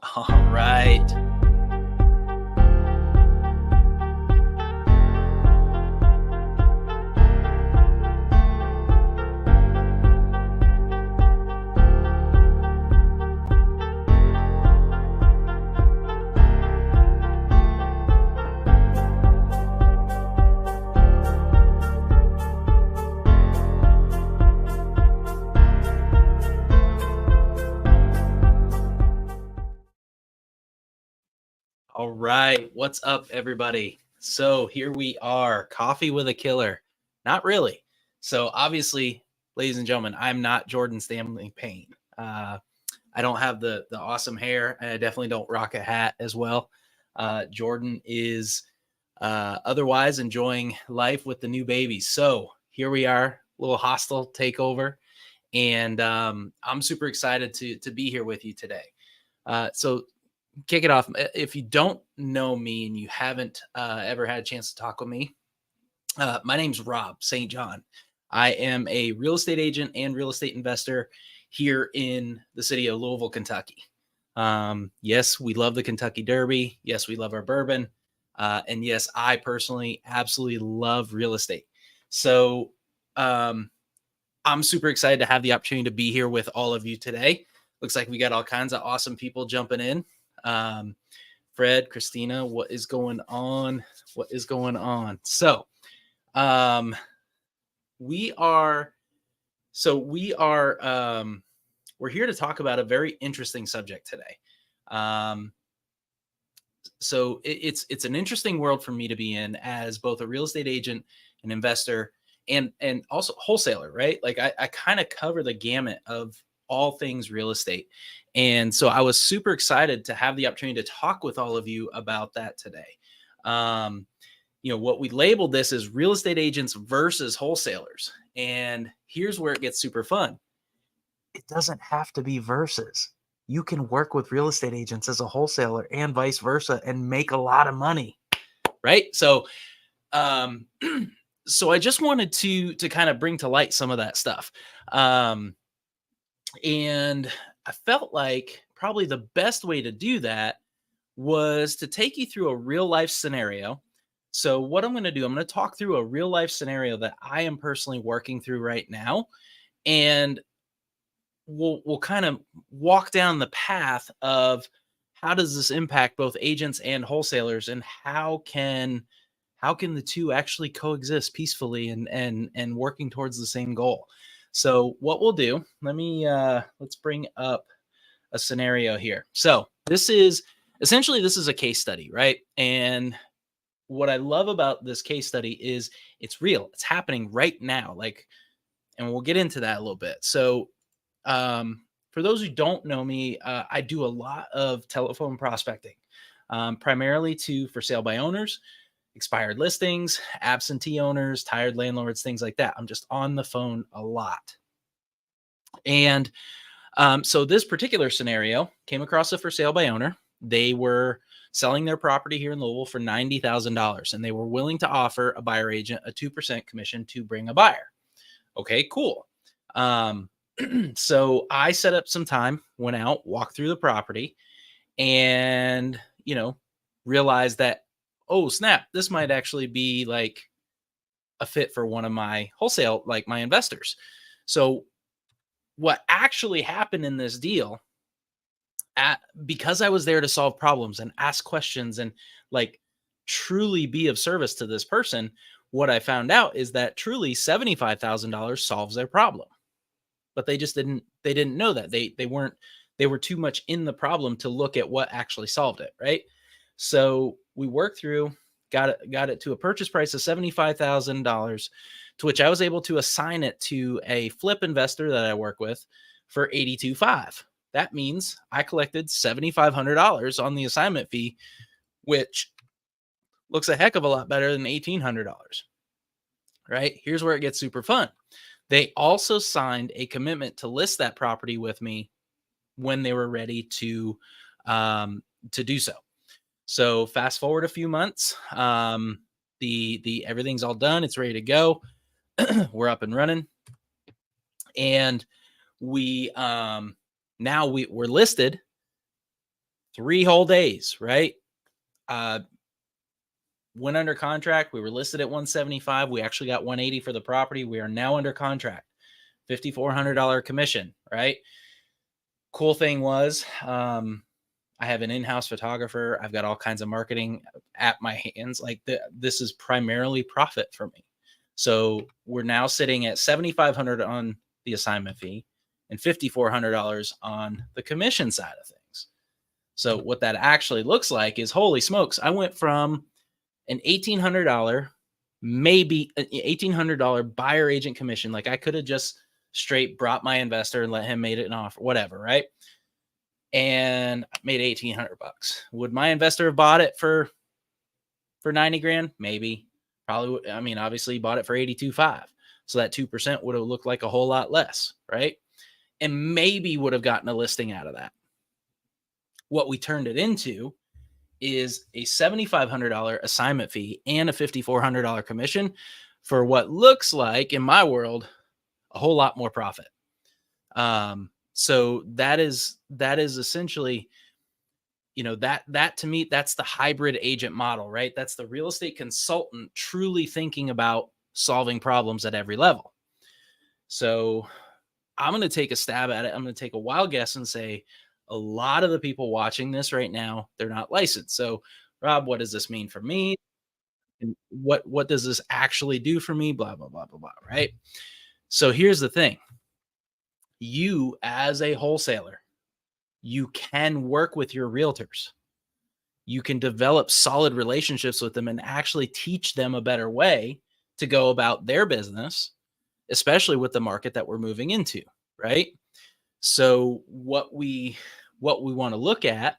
All right. All right. What's up, everybody? So here we are, coffee with a killer. Not really. So obviously, ladies and gentlemen, I'm not Jordan Stanley Payne. I don't have the awesome hair, and I definitely don't rock a hat as well. Jordan is otherwise enjoying life with the new baby. So here we are, a little hostile takeover, and I'm super excited to be here with you today. So kick it off. If you don't know me and you haven't ever had a chance to talk with me, my name's Rob St. John. I am a real estate agent and real estate investor here in the city of Louisville, Kentucky. Yes, we love the Kentucky Derby. Yes, we love our bourbon. And yes, I personally absolutely love real estate. So um, I'm super excited to have the opportunity to be here with all of you today. Looks like we got all kinds of awesome people jumping in. Um, Fred, Christina, what is going on? What is going on? So, um, we are, we are, we're here to talk about a very interesting subject today. Um, it's an interesting world for me to be in as both a real estate agent, an investor, and also wholesaler, right? Like I kind of cover the gamut of all things real estate. And so I was super excited to have the opportunity to talk with all of you about that today. Um, what we labeled this as real estate agents versus wholesalers. And here's where it gets super fun. It doesn't have to be versus. You can work with real estate agents as a wholesaler and vice versa and make a lot of money, right? So, um, so I just wanted to kind of bring to light some of that stuff, and I felt like probably the best way to do that was to take you through a real life scenario. So, what I'm going to do, I'm going to talk through a real life scenario that I am personally working through right now, and we'll kind of walk down the path of how does this impact both agents and wholesalers, and how can the two actually coexist peacefully and working towards the same goal. So what we'll do, let's bring up a scenario here. So this is a case study, right? And what I love about this case study is it's real. It's happening right now. And we'll get into that a little bit. So for those who don't know me, I do a lot of telephone prospecting, primarily to for sale by owners, expired listings, absentee owners, tired landlords, things like that. I'm just on the phone a lot. And so this particular scenario came across a for sale by owner. They were selling their property here in Louisville for $90,000, and they were willing to offer a buyer agent a 2% commission to bring a buyer. Okay, cool. So I set up some time, went out, walked through the property, and realized that, oh snap, this might actually be like a fit for one of my wholesale, like my investors. So what actually happened in this deal, because I was there to solve problems and ask questions and like truly be of service to this person, what I found out is that truly $75,000 solves their problem. But they didn't know that. They were too much in the problem to look at what actually solved it, right? So we worked through, got it to a purchase price of $75,000, to which I was able to assign it to a flip investor that I work with for $82,500. That means I collected $7,500 on the assignment fee, which looks a heck of a lot better than $1,800, right? Here's where it gets super fun. They also signed a commitment to list that property with me when they were ready to do so. So fast forward a few months, the everything's all done. It's ready to go. We're up and running, and we're listed 3 whole days, right? Went under contract. We were listed at 175. We actually got 180 for the property. We are now under contract. $5,400 commission, right? Cool thing was, I have an in-house photographer. I've got all kinds of marketing at my hands. Like this is primarily profit for me. So we're now sitting at $7,500 on the assignment fee and $5,400 on the commission side of things. So what that actually looks like is, holy smokes, I went from an $1,800, maybe an $1,800 buyer agent commission. Like I could have just straight brought my investor and let him make it an offer, whatever, right? And made 1,800 bucks. Would my investor have bought it for 90 grand? Maybe. Probably. I mean, obviously he bought it for 82.5. So that 2% would have looked like a whole lot less, right? And maybe would have gotten a listing out of that. What we turned it into is a $7,500 assignment fee and a $5,400 commission for what looks like, in my world, a whole lot more profit. So that is essentially, that to me, that's the hybrid agent model, right? That's the real estate consultant truly thinking about solving problems at every level. So I'm going to take a stab at it. I'm going to take a wild guess and say a lot of the people watching this right now, they're not licensed. So Rob, what does this mean for me? And what does this actually do for me? Blah, blah, blah, blah, blah. Right. So here's the thing. You as a wholesaler, you can work with your realtors. You can develop solid relationships with them and actually teach them a better way to go about their business, especially with the market that we're moving into, right? So what we want to look at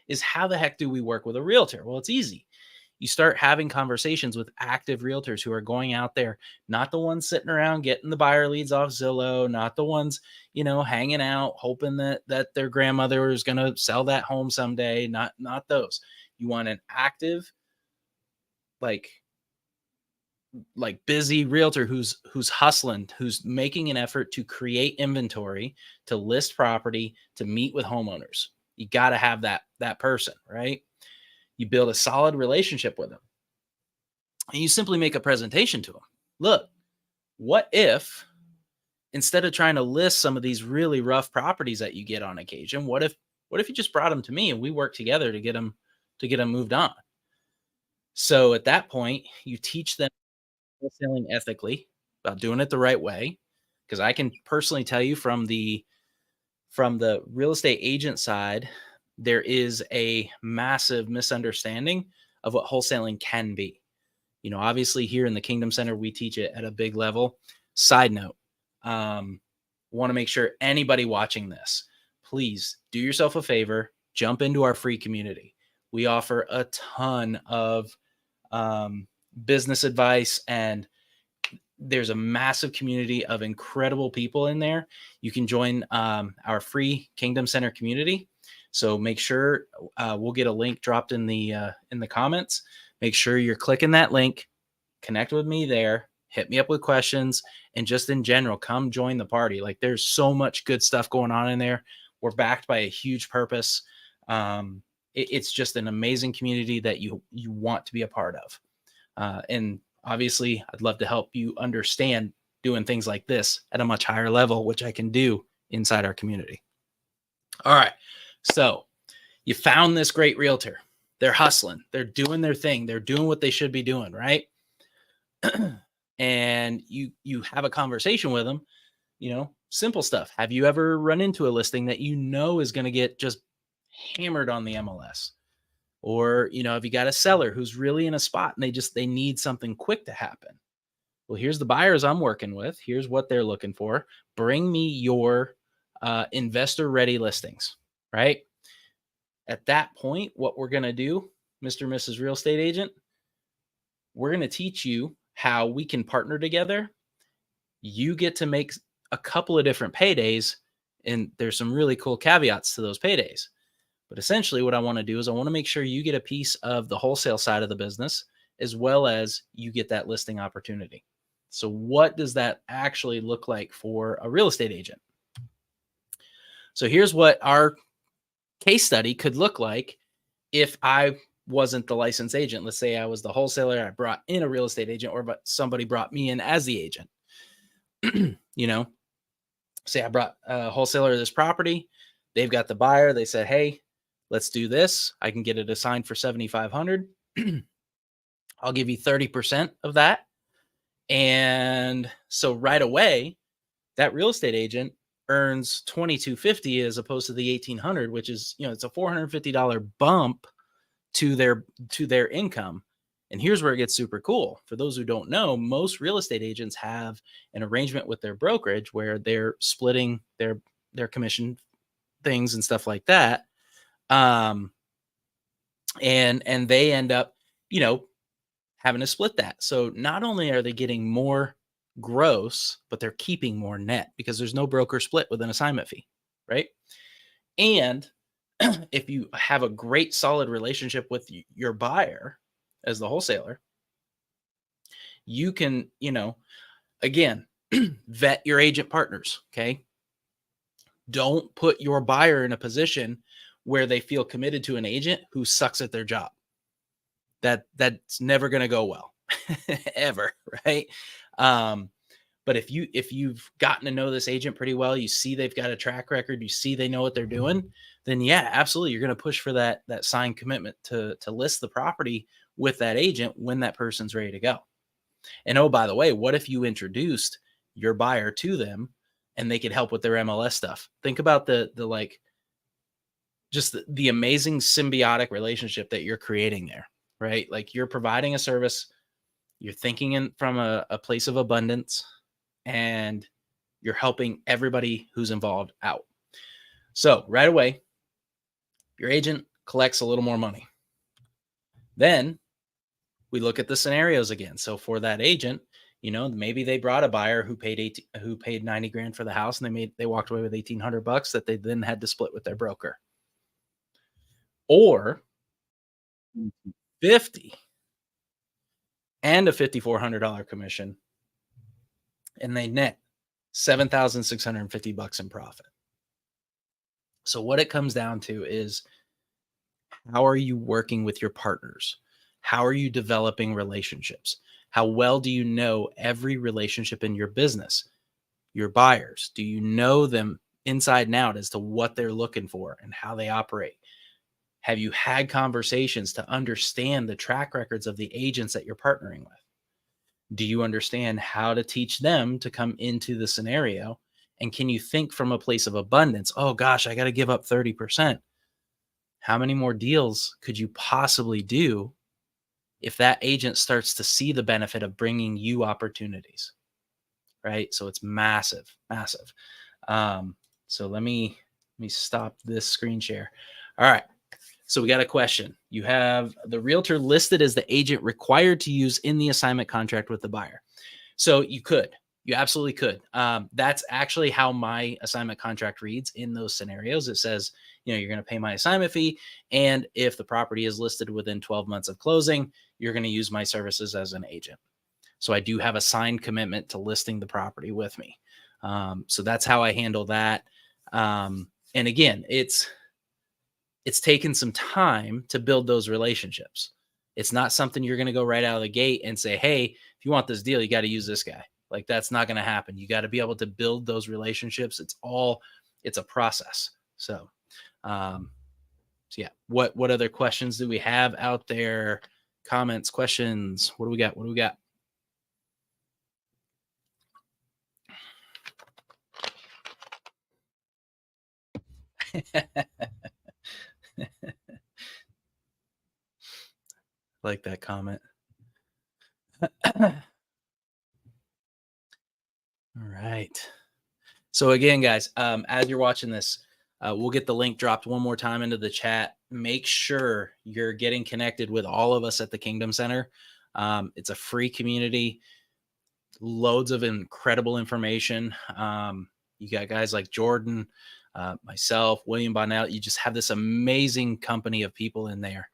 is, how the heck do we work with a realtor? Well, it's easy. You start having conversations with active realtors who are going out there, not the ones sitting around getting the buyer leads off Zillow, not the ones, hanging out, hoping that their grandmother is going to sell that home someday. Not those. You want an active, like busy realtor who's hustling, who's making an effort to create inventory, to list property, to meet with homeowners. You got to have that person, right? You build a solid relationship with them. And you simply make a presentation to them. Look, what if, instead of trying to list some of these really rough properties that you get on occasion, what if you just brought them to me and we work together to get them moved on? So at that point, you teach them wholesaling ethically, about doing it the right way. Because I can personally tell you from the real estate agent side, there is a massive misunderstanding of what wholesaling can be. Obviously here in the Kingdom Center, we teach it at a big level. Side note, want to make sure anybody watching this, please do yourself a favor, jump into our free community. We offer a ton of business advice, and there's a massive community of incredible people in there. You can join our free Kingdom Center community. So make sure we'll get a link dropped in the comments. Make sure you're clicking that link, connect with me there, hit me up with questions, and just in general, come join the party. Like, there's so much good stuff going on in there. We're backed by a huge purpose. It's just an amazing community that you want to be a part of. And obviously, I'd love to help you understand doing things like this at a much higher level, which I can do inside our community. All right. So you found this great realtor. They're hustling. They're doing their thing. They're doing what they should be doing, right? And you have a conversation with them, simple stuff. Have you ever run into a listing that is going to get just hammered on the MLS? Or, have you got a seller who's really in a spot and they need something quick to happen? Well, here's the buyers I'm working with. Here's what they're looking for. Bring me your investor ready listings, right? At that point, what we're going to do, Mr. and Mrs. Real Estate Agent, we're going to teach you how we can partner together. You get to make a couple of different paydays, and there's some really cool caveats to those paydays. But essentially what I want to do is I want to make sure you get a piece of the wholesale side of the business, as well as you get that listing opportunity. So what does that actually look like for a real estate agent? So here's what our case study could look like if I wasn't the licensed agent. Let's say I was the wholesaler. I brought in a real estate agent, or but somebody brought me in as the agent. You know, say I brought a wholesaler to this property. They've got the buyer. They said, "Hey, let's do this. I can get it assigned for 7,500. I'll give you 30% of that." And so right away, that real estate agent earns 2,250 as opposed to the 1,800, which is, it's a $450 bump to their income. And here's where it gets super cool. For those who don't know, most real estate agents have an arrangement with their brokerage where they're splitting their commission things and stuff like that. And they end up, having to split that. So not only are they getting more gross, but they're keeping more net because there's no broker split with an assignment fee, right? And if you have a great solid relationship with your buyer as the wholesaler, you can, again, vet your agent partners. Okay. Don't put your buyer in a position where they feel committed to an agent who sucks at their job. That's never going to go well ever. Right. But if you've gotten to know this agent pretty well, you see they've got a track record, you see they know what they're doing, then yeah, absolutely, you're going to push for that signed commitment to list the property with that agent when that person's ready to go. And oh, by the way, what if you introduced your buyer to them and they could help with their MLS stuff? Think about just the amazing symbiotic relationship that you're creating there, right? Like you're providing a service, you're thinking from a place of abundance, and you're helping everybody who's involved out. So right away, your agent collects a little more money. Then we look at the scenarios again. So for that agent, maybe they brought a buyer who paid 90 grand for the house, and they walked away with $1,800 that they then had to split with their broker. Or 50 and a $5,400 commission, and they net $7,650 in profit. So what it comes down to is, how are you working with your partners? How are you developing relationships? How well do you know every relationship in your business? Your buyers, do you know them inside and out as to what they're looking for and how they operate? Have you had conversations to understand the track records of the agents that you're partnering with? Do you understand how to teach them to come into the scenario? And can you think from a place of abundance? Oh gosh, I got to give up 30%. How many more deals could you possibly do if that agent starts to see the benefit of bringing you opportunities? Right? So it's massive, massive. So let me stop this screen share. All right. So we got a question. You have the realtor listed as the agent required to use in the assignment contract with the buyer. So you absolutely could. That's actually how my assignment contract reads in those scenarios. It says, you're going to pay my assignment fee. And if the property is listed within 12 months of closing, you're going to use my services as an agent. So I do have a signed commitment to listing the property with me. So that's how I handle that. And again, it's taken some time to build those relationships. It's not something you're going to go right out of the gate and say, hey, if you want this deal, you got to use this guy. Like that's not going to happen. You got to be able to build those relationships. It's a process. So yeah, what other questions do we have out there? Comments, questions? What do we got? Like that comment. All right. So again, guys, as you're watching this, we'll get the link dropped one more time into the chat. Make sure you're getting connected with all of us at the Kingdom Center. It's a free community, loads of incredible information. You got guys like Jordan, myself, William Bonnell. You just have this amazing company of people in there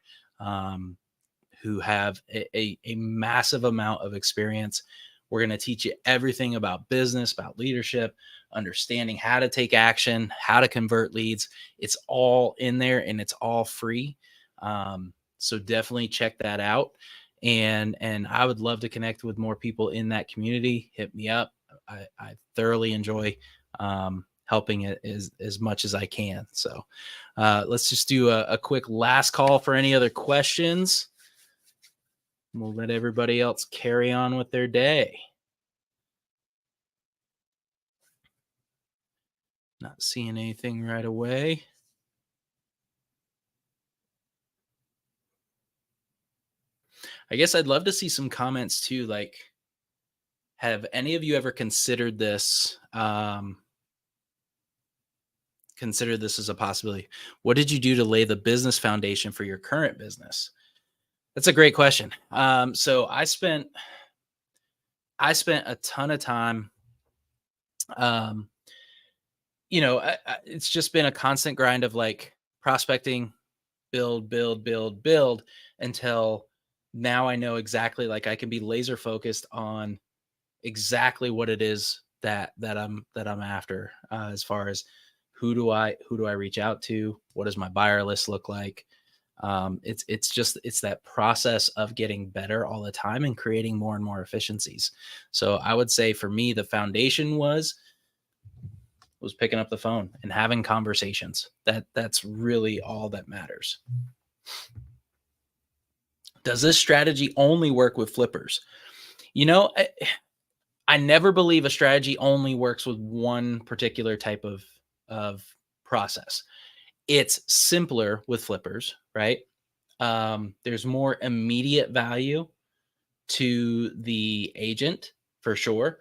who have a massive amount of experience We're going to teach you everything about business, about leadership, understanding how to take action, how to convert leads. It's all in there and it's all free. So definitely check that out. And I would love to connect with more people in that community. Hit me up. I thoroughly enjoy helping it as much as I can. So let's just do a quick last call for any other questions. We'll let everybody else carry on with their day. Not seeing anything right away. I guess I'd love to see some comments too. Like, have any of you ever considered this? Consider this as a possibility. What did you do to lay the business foundation for your current business? That's a great question. So I spent a ton of time. It's just been a constant grind of like prospecting, build until now I know exactly, like, I can be laser focused on exactly what it is that I'm after, as far as who do I reach out to? What does my buyer list look like? It's that process of getting better all the time and creating more and more efficiencies. So I would say for me, the foundation was picking up the phone and having conversations. That's really all that matters. Does this strategy only work with flippers? I never believe a strategy only works with one particular type of process. It's simpler with flippers, right? There's more immediate value to the agent for sure.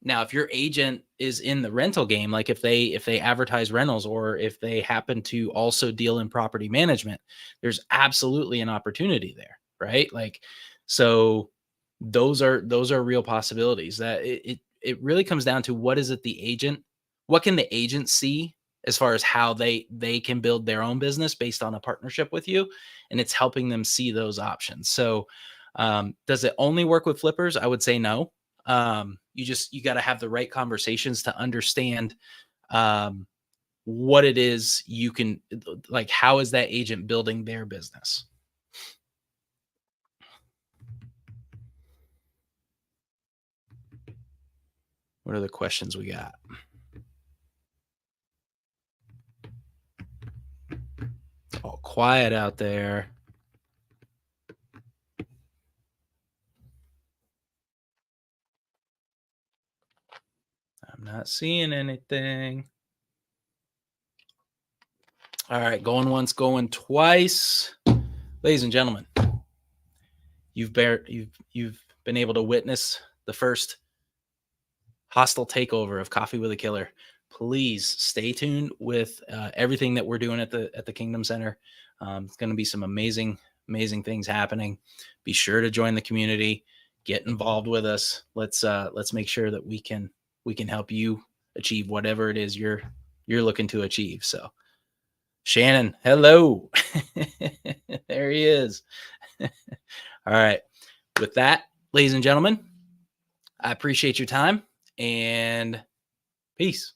Now, if your agent is in the rental game, like if they advertise rentals or if they happen to also deal in property management, there's absolutely an opportunity there, right? Like, so those are real possibilities. That it really comes down to what can the agent see as far as how they can build their own business based on a partnership with you, and it's helping them see those options. So, does it only work with flippers? I would say no. You got to have the right conversations to understand what it is you can, like, how is that agent building their business? What are the questions we got? All quiet out there. I'm not seeing anything. All right, going once, going twice. Ladies and gentlemen, you've been able to witness the first hostile takeover of Coffee with a Killer. Please stay tuned with everything that we're doing at the Kingdom Center. It's going to be some amazing things happening. Be sure to join the community, get involved with us. Let's make sure that we can help you achieve whatever it is you're looking to achieve. So, Shannon, hello. There he is. All right. With that, ladies and gentlemen, I appreciate your time and peace.